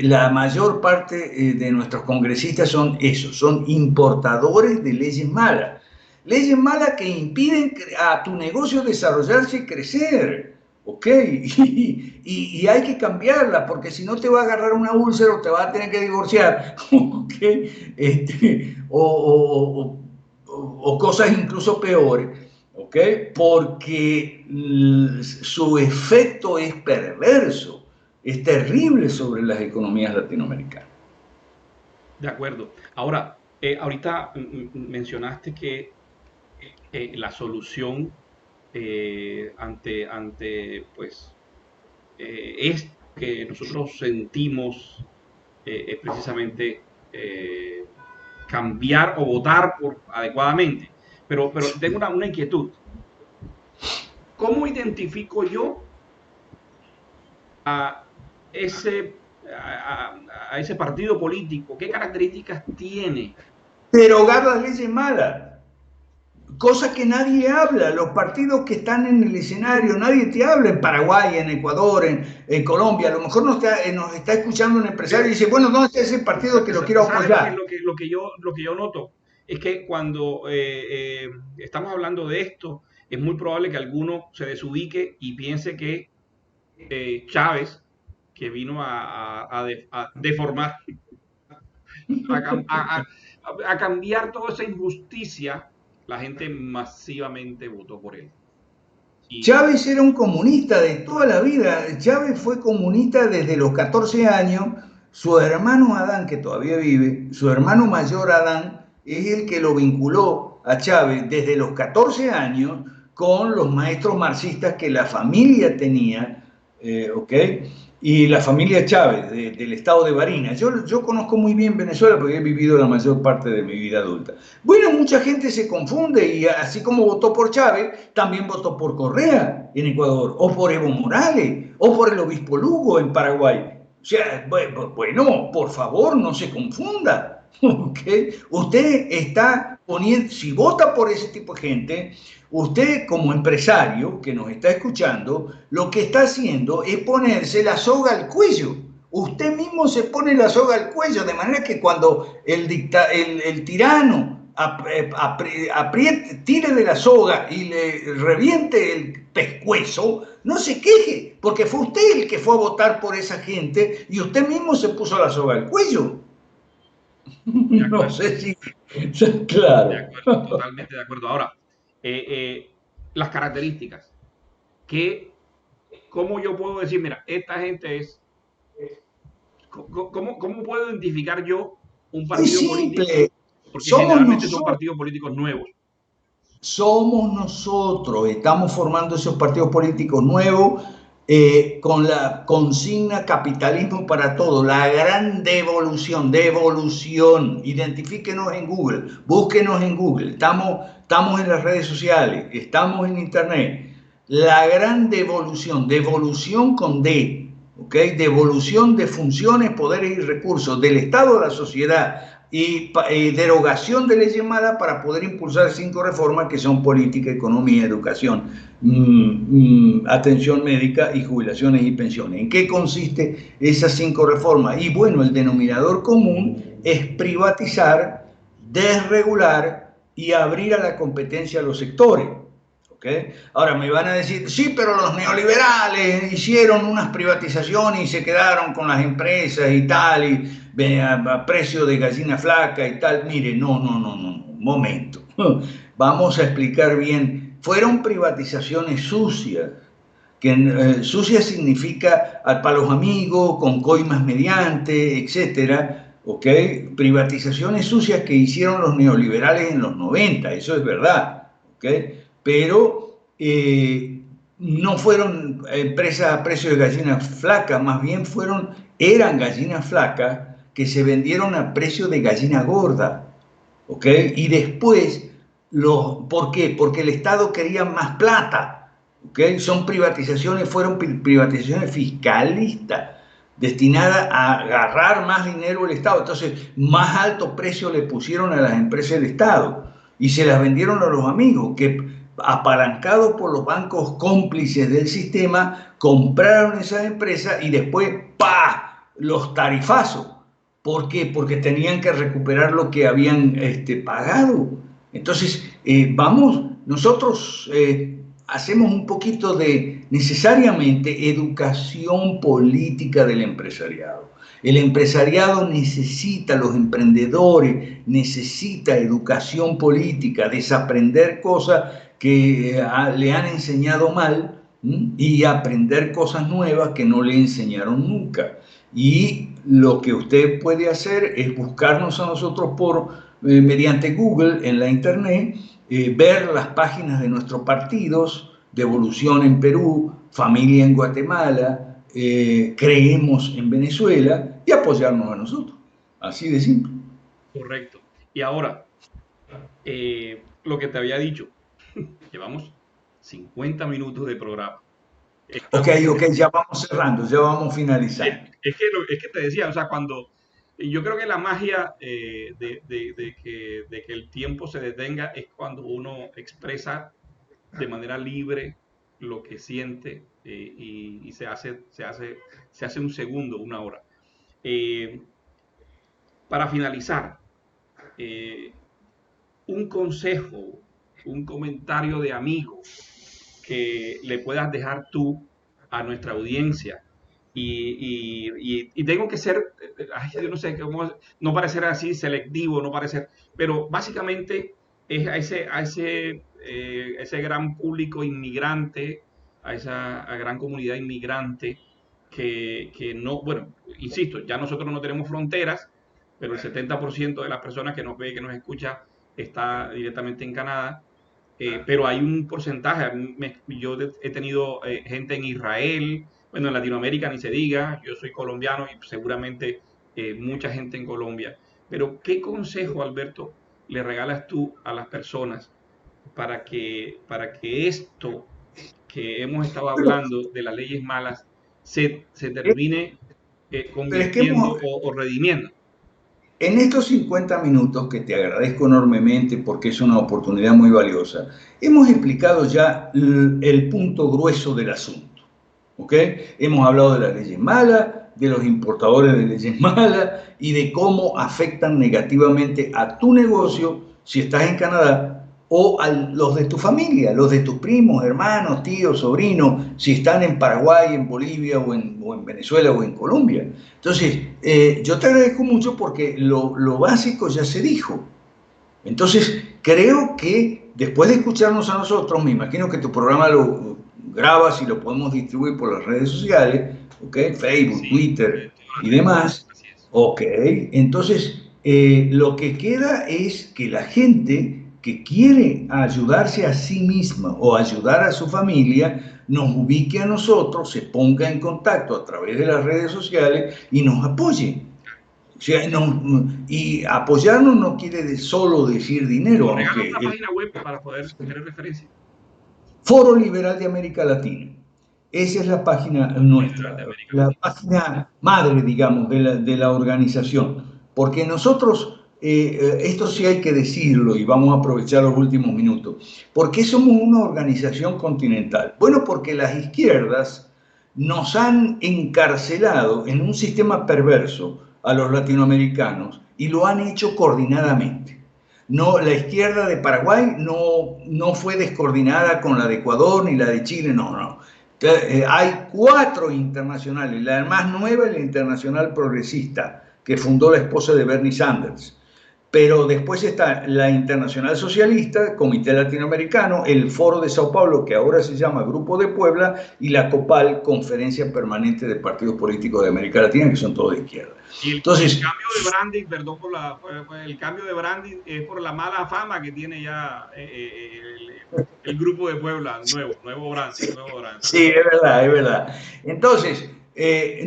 La mayor parte de nuestros congresistas son esos, son importadores de leyes malas. Leyes malas que impiden a tu negocio desarrollarse y crecer, ¿ok? Y hay que cambiarla, porque si no te va a agarrar una úlcera o te vas a tener que divorciar, ¿ok? O cosas incluso peores, ¿ok? Porque su efecto es perverso, es terrible sobre las economías latinoamericanas. De acuerdo. Ahora, ahorita mencionaste que la solución ante pues, esto que nosotros sentimos es precisamente cambiar o votar adecuadamente. Pero tengo una inquietud. ¿Cómo identifico yo a ese, a ese partido político? ¿Qué características tiene? Derogar las leyes malas. Cosa que nadie habla, los partidos que están en el escenario, nadie te habla en Paraguay, en Ecuador, en Colombia. A lo mejor nos está escuchando un empresario y dice, bueno, ¿dónde está ese partido que lo quiero apoyar? Lo que yo noto es que cuando estamos hablando de esto, es muy probable que alguno se desubique y piense que Chávez, que vino a deformar, a cambiar toda esa injusticia, la gente masivamente votó por él. Chávez era un comunista de toda la vida. Chávez fue comunista desde los 14 años. Su hermano Adán, que todavía vive, su hermano mayor Adán, es el que lo vinculó a Chávez desde los 14 años con los maestros marxistas que la familia tenía, ¿ok? Y la familia Chávez, del estado de Barinas. Yo conozco muy bien Venezuela porque he vivido la mayor parte de mi vida adulta. Bueno, mucha gente se confunde y así como votó por Chávez, también votó por Correa en Ecuador, o por Evo Morales, o por el obispo Lugo en Paraguay. O sea, bueno, por favor, no se confunda. ¿Okay? Usted está poniendo, si vota por ese tipo de gente, usted como empresario que nos está escuchando, lo que está haciendo es ponerse la soga al cuello. Usted mismo se pone la soga al cuello, de manera que cuando el tirano apriete, tire de la soga y le reviente el pescuezo, no se queje, porque fue usted el que fue a votar por esa gente y usted mismo se puso la soga al cuello. No sé si... Claro. De acuerdo, totalmente de acuerdo. Ahora, las características. ¿Cómo yo puedo decir, mira, esta gente es... ¿Cómo puedo identificar yo un partido político? Porque generalmente son partidos políticos nuevos. Somos nosotros, estamos formando esos partidos políticos nuevos con la consigna capitalismo para todo, la gran devolución, identifíquenos en Google, búsquenos en Google, estamos en las redes sociales, estamos en internet, la gran devolución con D, ¿ok? Devolución de funciones, poderes y recursos del Estado a la sociedad y derogación de leyes malas para poder impulsar 5 reformas que son política, economía, educación, atención médica y jubilaciones y pensiones. ¿En qué consiste esas 5 reformas? Y bueno, el denominador común es privatizar, desregular y abrir a la competencia a los sectores. ¿Okay? Ahora me van a decir, sí, pero los neoliberales hicieron unas privatizaciones y se quedaron con las empresas y tal, y a precio de gallina flaca y tal. Mire, no, momento. Vamos a explicar bien. Fueron privatizaciones sucias, que sucia significa para los amigos, con coimas mediante, etcétera. ¿Okay? Privatizaciones sucias que hicieron los neoliberales en los 90, eso es verdad. ¿Okay? Pero no fueron empresas a precio de gallina flaca, más bien eran gallinas flacas que se vendieron a precio de gallina gorda, ¿ok? Y después, ¿por qué? Porque el Estado quería más plata, ¿ok? Fueron privatizaciones fiscalistas, destinada a agarrar más dinero del Estado. Entonces, más alto precio le pusieron a las empresas del Estado y se las vendieron a los amigos que, apalancados por los bancos cómplices del sistema, compraron esas empresas y después, ¡pa!, los tarifazos. ¿Por qué? Porque tenían que recuperar lo que habían pagado. Entonces, nosotros hacemos un poquito de, necesariamente, educación política del empresariado. El empresariado necesita, los emprendedores necesita educación política, desaprender cosas que le han enseñado mal y aprender cosas nuevas que no le enseñaron nunca. Y lo que usted puede hacer es buscarnos a nosotros mediante Google en la internet, ver las páginas de nuestros partidos, Devolución en Perú, Familia en Guatemala, Creemos en Venezuela, y apoyarnos a nosotros. Así de simple. Correcto. Y ahora, lo que te había dicho, llevamos 50 minutos de programa. Ok, ya vamos cerrando, ya vamos finalizando. Es que te decía, o sea, yo creo que la magia de que el tiempo se detenga es cuando uno expresa de manera libre lo que siente y se hace un segundo, una hora. Para finalizar, un consejo, un comentario de amigo que le puedas dejar tú a nuestra audiencia. Y tengo que ser, yo no sé cómo, no parecer así selectivo, no parecer, pero básicamente es a ese gran público inmigrante, a esa gran comunidad inmigrante que no, bueno, insisto, ya nosotros no tenemos fronteras, pero el 70% de las personas que nos ve, que nos escucha, está directamente en Canadá. Pero hay un porcentaje, yo he tenido gente en Israel, bueno, en Latinoamérica ni se diga, yo soy colombiano y seguramente mucha gente en Colombia. Pero ¿qué consejo, Alberto, le regalas tú a las personas para que esto que hemos estado hablando de las leyes malas se termine convirtiendo o redimiendo? En estos 50 minutos, que te agradezco enormemente porque es una oportunidad muy valiosa, hemos explicado ya el punto grueso del asunto. ¿Ok? Hemos hablado de las leyes malas, de los importadores de leyes malas y de cómo afectan negativamente a tu negocio si estás en Canadá, o a los de tu familia, los de tus primos, hermanos, tíos, sobrinos, si están en Paraguay, en Bolivia o en Venezuela o en Colombia. Entonces, yo te agradezco mucho porque lo básico ya se dijo. Entonces, creo que después de escucharnos a nosotros, me imagino que tu programa lo grabas y lo podemos distribuir por las redes sociales, ¿ok? Facebook, sí, Twitter y demás. Ok, entonces lo que queda es que la gente que quiere ayudarse a sí misma o ayudar a su familia, nos ubique a nosotros, se ponga en contacto a través de las redes sociales y nos apoye. O sea, y apoyarnos no quiere solo decir dinero. Regala una página web para poder tener referencia. Foro Liberal de América Latina. Esa es la página nuestra, la página madre, digamos, de la organización. Porque nosotros, esto sí hay que decirlo y vamos a aprovechar los últimos minutos. ¿Por qué somos una organización continental? Bueno, porque las izquierdas nos han encarcelado en un sistema perverso a los latinoamericanos y lo han hecho coordinadamente. No, la izquierda de Paraguay no fue descoordinada con la de Ecuador ni la de Chile, no. Hay 4 internacionales, la más nueva es la Internacional Progresista, que fundó la esposa de Bernie Sanders. Pero después está la Internacional Socialista, Comité Latinoamericano, el Foro de Sao Paulo, que ahora se llama Grupo de Puebla, y la COPAL, Conferencia Permanente de Partidos Políticos de América Latina, que son todos de izquierda. Y el cambio de branding, perdón el cambio de branding es por la mala fama que tiene ya el Grupo de Puebla, nuevo branding. Sí, es verdad. Entonces,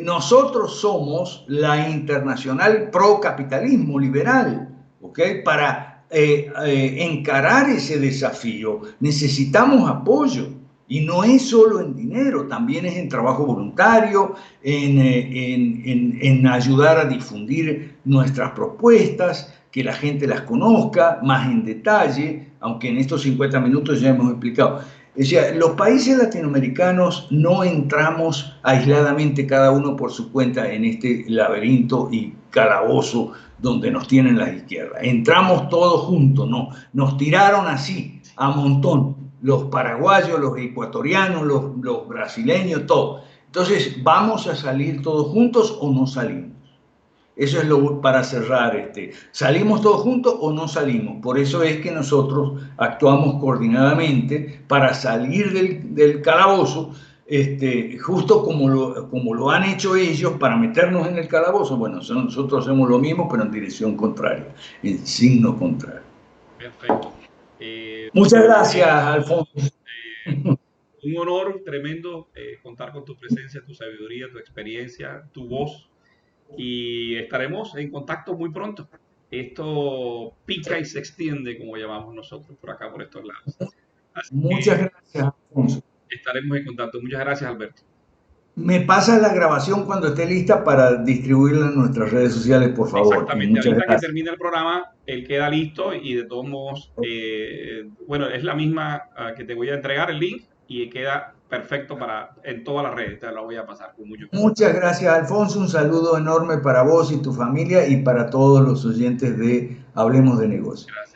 nosotros somos la Internacional Pro Capitalismo Liberal. ¿Okay? Para encarar ese desafío necesitamos apoyo. Y no es solo en dinero, también es en trabajo voluntario, en ayudar a difundir nuestras propuestas, que la gente las conozca más en detalle, aunque en estos 50 minutos ya hemos explicado. O sea, los países latinoamericanos no entramos aisladamente cada uno por su cuenta en este laberinto y calabozo donde nos tienen las izquierdas. Entramos todos juntos, no, nos tiraron así, a montón, los paraguayos, los ecuatorianos, los brasileños, todo. Entonces, ¿vamos a salir todos juntos o no salimos? Eso es lo para cerrar. ¿Salimos todos juntos o no salimos? Por eso es que nosotros actuamos coordinadamente para salir del calabozo, justo como lo han hecho ellos para meternos en el calabozo. Bueno, nosotros hacemos lo mismo, pero en dirección contraria, en signo contrario. Perfecto. Muchas gracias, Alfonso. Un honor tremendo contar con tu presencia, tu sabiduría, tu experiencia, tu voz. Y estaremos en contacto muy pronto. Esto pica y se extiende, como llamamos nosotros por acá, por estos lados. Así Muchas gracias, Alfonso. estaremos en contacto. Muchas gracias, Alberto. Me pasas la grabación cuando esté lista para distribuirla en nuestras redes sociales, por favor. Exactamente. Muchas Ahorita gracias. que termine el programa, él queda listo y de todos modos, bueno, es la misma que te voy a entregar el link y queda perfecto para en todas las redes. Te lo voy a pasar con mucho gusto. Muchas gracias, Alfonso. Un saludo enorme para vos y tu familia y para todos los oyentes de Hablemos de Negocios. Gracias.